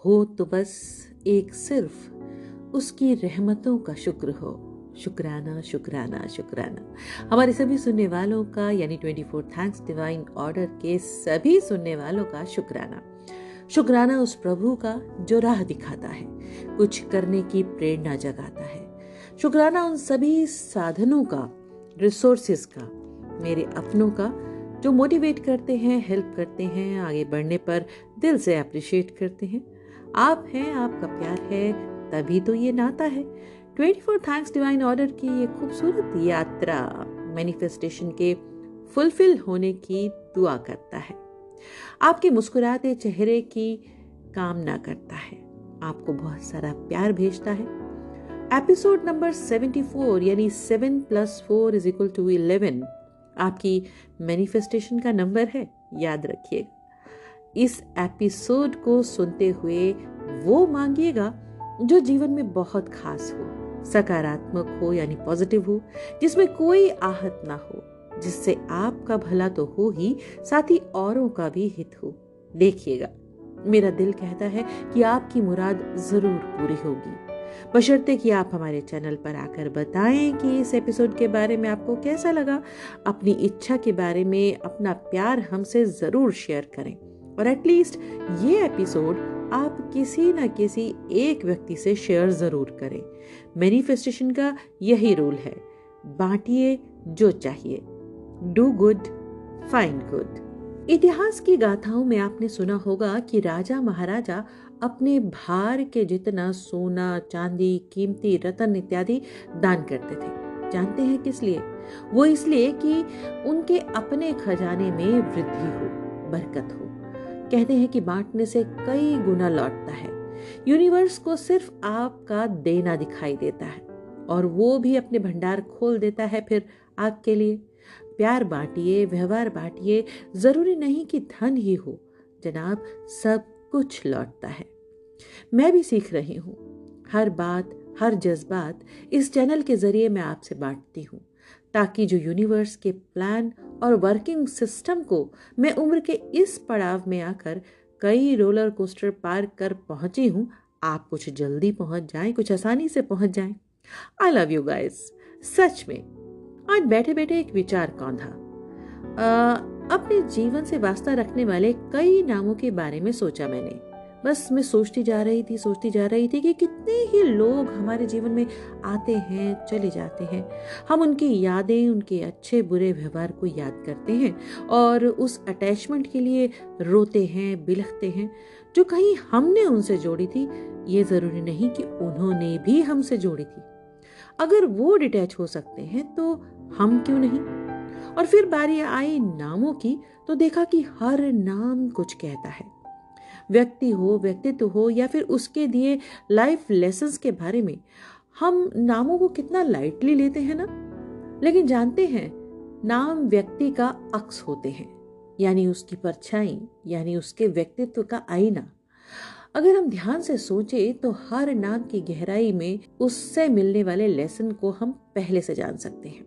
हो तो बस एक सिर्फ उसकी रहमतों का शुक्र हो। शुक्राना शुक्राना शुक्राना। हमारे सभी सुनने वालों का यानी 24 थैंक्स डिवाइन ऑर्डर के सभी सुनने वालों का शुक्राना। शुक्राना उस प्रभु का जो राह दिखाता है, कुछ करने की प्रेरणा जगाता है। शुक्राना उन सभी साधनों का, रिसोर्सेज का, मेरे अपनों का जो मोटिवेट करते हैं, हेल्प करते हैं, आगे बढ़ने पर दिल से अप्रिशिएट करते हैं। आप हैं, आपका प्यार है, तभी तो ये नाता है। 24 थैंक्स डिवाइन ऑर्डर की ये खूबसूरत यात्रा मैनिफेस्टेशन के फुलफिल होने की दुआ करता है, आपके मुस्कुराते चेहरे की कामना करता है, आपको बहुत सारा प्यार भेजता है। एपिसोड नंबर 74 यानी 7 + 4 = 11 आपकी मैनिफेस्टेशन का नंबर है, याद रखिएगा। इस एपिसोड को सुनते हुए वो मांगिएगा जो जीवन में बहुत खास हो, सकारात्मक हो यानी पॉजिटिव हो, जिसमें कोई आहत ना हो, जिससे आपका भला तो हो ही, साथ ही औरों का भी हित हो। देखिएगा, मेरा दिल कहता है कि आपकी मुराद जरूर पूरी होगी, बशर्ते कि आप हमारे चैनल पर आकर बताएं कि इस एपिसोड के बारे में आपको कैसा लगा। अपनी इच्छा के बारे में अपना प्यार हमसे जरूर शेयर करें और एटलीस्ट ये एपिसोड आप किसी न किसी एक व्यक्ति से शेयर जरूर करें। मैनिफेस्टेशन का यही रूल है, बांटिए जो चाहिए। Do good, find good. इतिहास की गाथाओं में आपने सुना होगा कि राजा महाराजा अपने भार के जितना सोना, चांदी, कीमती रत्न इत्यादि दान करते थे। जानते हैं किस लिए? वो इसलिए कि उनके अपने खजाने में वृद्धि हो, बरकत हो। कहते हैं कि बांटने से कई गुना लौटता है। यूनिवर्स को सिर्फ आपका देना दिखाई देता है और वो भी अपने भंडार खोल देता है फिर आपके लिए। प्यार बांटिए, व्यवहार बांटिए, जरूरी नहीं कि धन ही हो जनाब, सब कुछ लौटता है। मैं भी सीख रही हूँ, हर बात, हर जज्बात इस चैनल के जरिए मैं आपसे बांटती हूँ, ताकि जो यूनिवर्स के प्लान और वर्किंग सिस्टम को मैं उम्र के इस पड़ाव में आकर कई रोलर कोस्टर पार कर पहुंची हूँ, आप कुछ जल्दी पहुंच जाएं, कुछ आसानी से पहुंच जाएं। आई लव यू गाइस, सच में। आज बैठे बैठे एक विचार कौंधा। अपने जीवन से वास्ता रखने वाले कई नामों के बारे में सोचा मैंने। बस मैं सोचती जा रही थी कि कितने ही लोग हमारे जीवन में आते हैं, चले जाते हैं। हम उनकी यादें, उनके अच्छे बुरे व्यवहार को याद करते हैं और उस अटैचमेंट के लिए रोते हैं, बिलखते हैं जो कहीं हमने उनसे जोड़ी थी। ये जरूरी नहीं कि उन्होंने भी हमसे जोड़ी थी। अगर वो डिटैच हो सकते हैं तो हम क्यों नहीं? और फिर बारी आई नामों की तो देखा कि हर नाम कुछ कहता है। व्यक्ति हो, व्यक्तित्व हो या फिर उसके दिए लाइफ लेसन्स के बारे में हम नामों को कितना लाइटली लेते हैं ना। लेकिन जानते हैं, नाम व्यक्ति का अक्स होते हैं, यानी उसकी परछाई, यानी उसके व्यक्तित्व का आईना। अगर हम ध्यान से सोचे तो हर नाम की गहराई में उससे मिलने वाले लेसन को हम पहले से जान सकते हैं।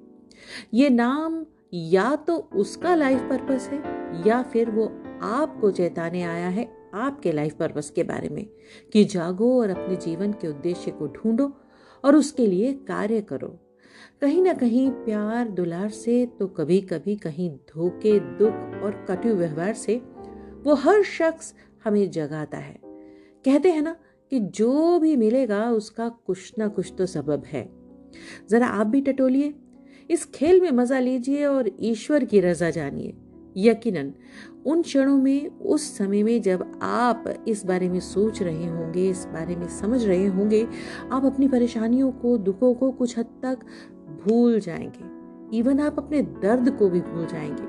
ये नाम या तो उसका लाइफ पर्पस है या फिर वो आपको चेताने आया है आपके लाइफ पर्पस के बारे में कि जागो और अपने जीवन के उद्देश्य को ढूंढो और उसके लिए कार्य करो। कहीं ना कहीं प्यार दुलार से तो कभी कभी कहीं धोखे, दुख और कटु व्यवहार से वो हर शख्स हमें जगाता है। कहते हैं ना कि जो भी मिलेगा उसका कुछ ना कुछ तो सबब है। जरा आप भी टटोलिए, इस खेल में मजा लीजिए और ईश्वर की रजा जानिए। यकीनन उन क्षणों में, उस समय में जब आप इस बारे में सोच रहे होंगे, इस बारे में समझ रहे होंगे, आप अपनी परेशानियों को, दुखों को कुछ हद तक भूल जाएंगे। इवन आप अपने दर्द को भी भूल जाएंगे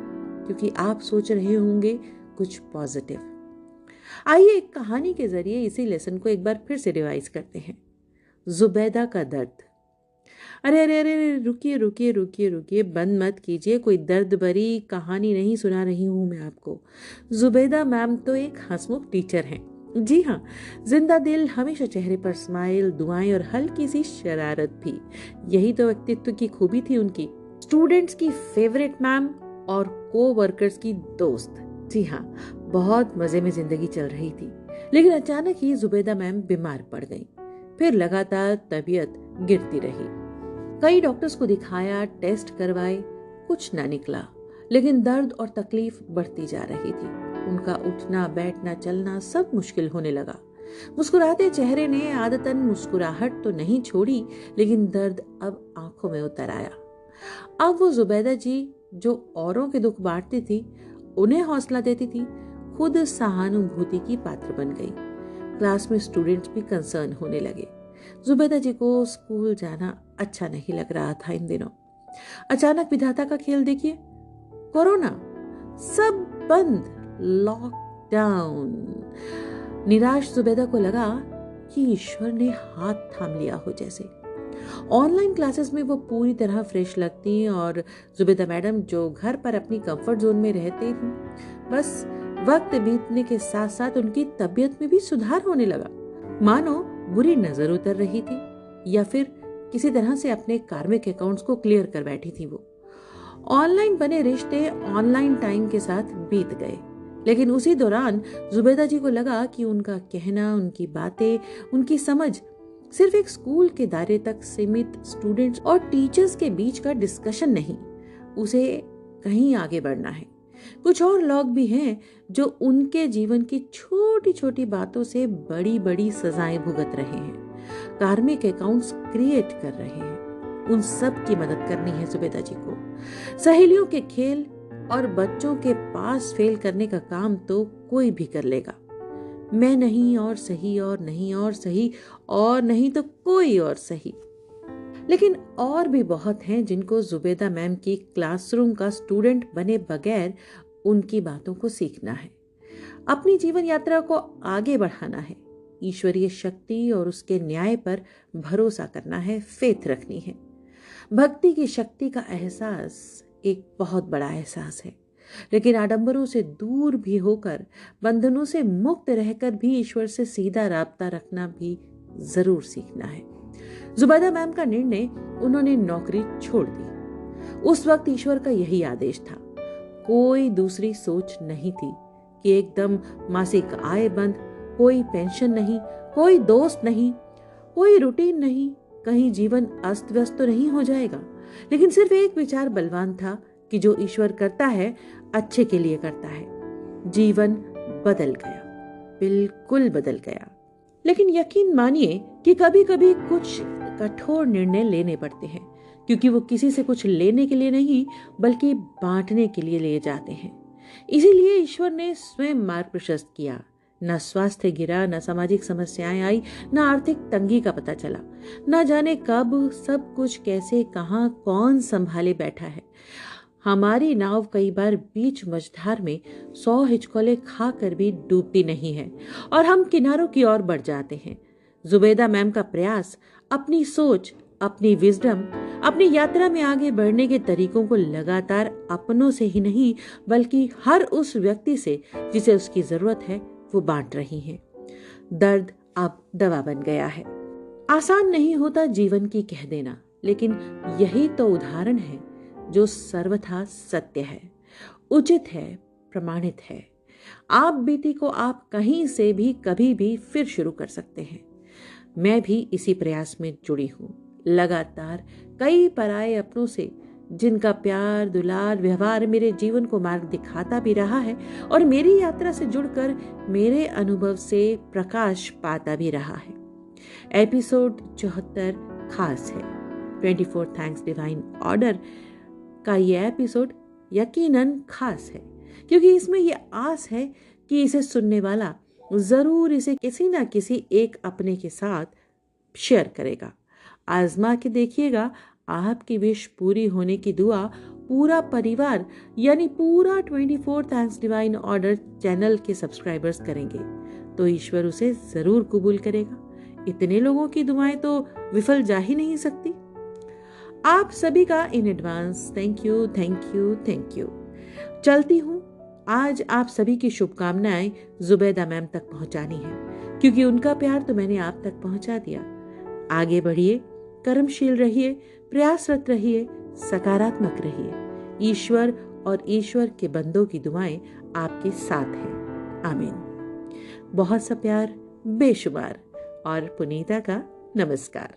क्योंकि आप सोच रहे होंगे कुछ पॉजिटिव। आइए एक कहानी के जरिए इसी लेसन को एक बार फिर से रिवाइज करते हैं। जुबैदा का दर्द। अरे अरे अरे, रुकिए रुकिए रुकिए रुकिए, बंद मत कीजिए, कोई दर्द भरी कहानी नहीं सुना रही हूं मैं आपको। जुबैदा मैम तो एक हंसमुख टीचर हैं। जी हाँ, जिंदा दिल, हमेशा चेहरे पर स्माइल, दुआएं और हल्की सी शरारत भी। यही तो व्यक्तित्व की खूबी थी उनकी। स्टूडेंट्स की फेवरेट मैम और को वर्कर्स की दोस्त। जी हाँ, बहुत मजे में जिंदगी चल रही थी। लेकिन अचानक ही जुबैदा मैम बीमार पड़ गईं। फिर लगातार तबीयत गिरती रही। कई डॉक्टर्स को दिखाया, टेस्ट करवाए, कुछ ना निकला, लेकिन दर्द और तकलीफ बढ़ती जा रही थी। उनका उठना, बैठना, चलना सब मुश्किल होने लगा। मुस्कुराते चेहरे ने आदतन मुस्कुराहट तो नहीं छोड़ी, लेकिन दर्द अब आंखों में उतर आया। अब वो जुबैदा जी जो औरों के दुख बांटती थी, उन्हें हौसला देती थी, खुद सहानुभूति की पात्र बन गई। क्लास में स्टूडेंट्स भी कंसर्न होने लगे। जुबैदा जी को स्कूल जाना अच्छा नहीं लग रहा था इन दिनों। अचानक विधाता का खेल देखिए, कोरोना, सब बंद, लॉकडाउन। निराश जुबैदा को लगा कि ईश्वर ने हाथ थाम लिया हो जैसे। ऑनलाइन क्लासेस में वो पूरी तरह फ्रेश लगती और जुबैदा मैडम जो घर पर अपनी कंफर्ट जोन में रहते थी, बस वक्त बीतने के साथ साथ उनकी तबीयत में भी सुधार होने लगा। मानो बुरी नजर उतर रही थी या फिर किसी तरह से अपने कार्मिक अकाउंट्स को क्लियर कर बैठी थी वो। ऑनलाइन बने रिश्ते ऑनलाइन टाइम के साथ बीत गए, लेकिन उसी दौरान जुबैदा जी को लगा कि उनका कहना, उनकी बातें, उनकी समझ सिर्फ एक स्कूल के दायरे तक सीमित स्टूडेंट्स और टीचर्स के बीच का डिस्कशन नहीं, उसे कहीं आगे बढ़ना है। कुछ और लोग भी हैं जो उनके जीवन की छोटी छोटी बातों से बड़ी बड़ी सजाएं भुगत रहे हैं, कार्मिक अकाउंट्स क्रिएट कर रहे हैं। उन सब की मदद करनी है जुबैदा जी को। सहेलियों के खेल और बच्चों के पास फेल करने का काम तो कोई भी कर लेगा। मैं नहीं और सही, और नहीं और सही, और नहीं तो कोई और सही। लेकिन और भी बहुत हैं जिनको जुबैदा मैम की क्लासरूम का स्टूडेंट बने बगैर उनकी बातों को सीखना है, अपनी जीवन यात्रा को आगे बढ़ाना है, ईश्वरीय शक्ति और उसके न्याय पर भरोसा करना है, फेथ रखनी है। भक्ति की शक्ति का एहसास एक बहुत बड़ा एहसास है, लेकिन आडंबरों से दूर भी होकर, बंधनों से मुक्त रहकर भी ईश्वर से सीधा राब्ता रखना भी जरूर सीखना है। जुबैदा मैम का निर्णय, उन्होंने नौकरी छोड़ दी। उस वक्त ईश्वर का यही आदेश था। कोई दूसरी सोच नहीं थी कि एकदम मासिक आय बंद, कोई पेंशन नहीं, कोई दोस्त नहीं, कोई रूटीन नहीं, कहीं जीवन अस्त व्यस्त तो नहीं हो जाएगा। लेकिन सिर्फ एक विचार बलवान था कि जो ईश्वर करता है अच्छे के लिए करता है। जीवन बदल गया, बिल्कुल बदल गया। लेकिन यकीन मानिए कि कभी कभी कुछ कठोर निर्णय लेने पड़ते हैं, क्योंकि वो किसी से कुछ लेने के लिए नहीं बल्कि बांटने के लिए लिए जाते हैं। इसीलिए ईश्वर ने स्वयं मार्ग प्रशस्त किया। न स्वास्थ्य गिरा, न सामाजिक समस्याएं आई, न आर्थिक तंगी का पता चला। न जाने कब सब कुछ कैसे, कहां, कौन संभाले बैठा है। हमारी नाव कई बार बीच मझधार में 100 हिचकोले खाकर भी डूबती नहीं है और हम किनारों की ओर बढ़ जाते हैं। जुबैदा मैम का प्रयास अपनी सोच, अपनी विजडम, अपनी यात्रा में आगे बढ़ने के तरीकों को लगातार अपनों से ही नहीं बल्कि हर उस व्यक्ति से जिसे उसकी जरूरत है वो बांट रही हैं। दर्द अब दवा बन गया है। आसान नहीं होता जीवन की कह देना, लेकिन यही तो उदाहरण है जो सर्वथा सत्य है, उचित है, प्रमाणित है। आप बीती को आप कहीं से भी कभी भी फिर शुरू कर सकते हैं। मैं भी इसी प्रयास में जुड़ी हूँ, लगातार कई पराये अपनों से, जिनका प्यार, दुलार, व्यवहार मेरे जीवन को मार्ग दिखाता भी रहा है और मेरी यात्रा से जुड़कर मेरे अनुभव से प्रकाश पाता भी रहा है। एपिसोड 74 खास है। 24 थैंक्स डिवाइन ऑर्डर का ये एपिसोड यकीनन खास है, क्योंकि इसमें ये आस है कि इसे सुनने वाला जरूर इसे किसी ना किसी एक अपने के साथ शेयर करेगा। आजमा के देखिएगा, आपकी विश पूरी होने की दुआ पूरा परिवार यानी पूरा 24 थैंक्स डिवाइन ऑर्डर चैनल के सब्सक्राइबर्स करेंगे तो ईश्वर उसे जरूर कबूल करेगा। इतने लोगों की दुआएं तो विफल जा ही नहीं सकती। आप सभी का in advance thank you, thank you, thank you. चलती हूँ। आज आप सभी की शुभकामनाएं जुबैदा मैम तक पहुंचानी है, क्योंकि उनका प्यार तो मैंने आप तक पहुंचा दिया। आगे बढ़िए, कर्मशील रहिए, प्रयासरत रहिए, सकारात्मक रहिए। ईश्वर और ईश्वर के बंदों की दुआएं आपके साथ हैं। आमीन। बहुत सा प्यार बेशुमार और पुनीता का नमस्कार।